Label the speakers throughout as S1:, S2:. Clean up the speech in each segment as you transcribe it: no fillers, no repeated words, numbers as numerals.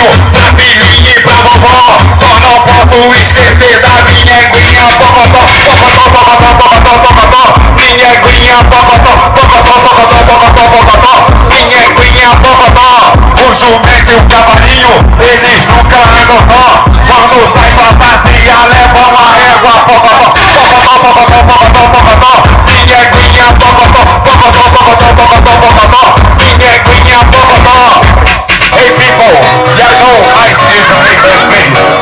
S1: carinho pra filhinha e pra vovó. Só não posso esquecer da minha eguinha Pocotó, Pocotó, Pocotó, Pocotó, Pocotó. Minha eguinha Pocotó, Pocotó, Pocotó, Pocotó, Pocotó. Minha eguinha Pocotó. O jumento e o cavalinho, eles nunca andam só. Quando sai pra passear, levam uma égua Pocotó, Pocotó, Pocotó, Pocotó, Pocotó. Minha eguinha Pocotó, Pocotó, Pocotó, Pocotó, Pocotó. Minha eguinha Pocotó. Hey people, y'all know I is the face.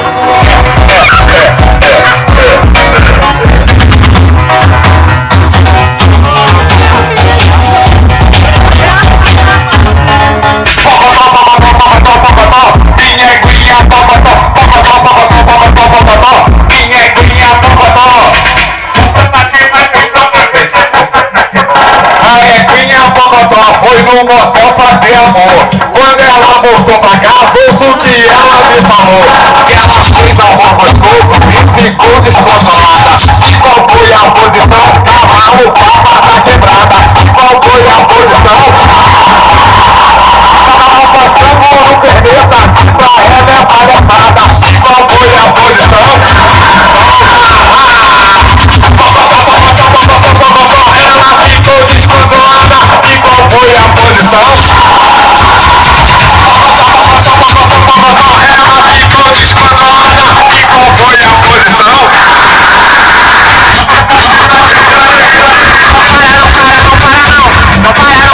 S1: Foi no motel fazer amor. Quando ela voltou pra casa, ouço o que ela me falou. Ela fez amor gostoso e ficou descontrolada. E qual foi a posição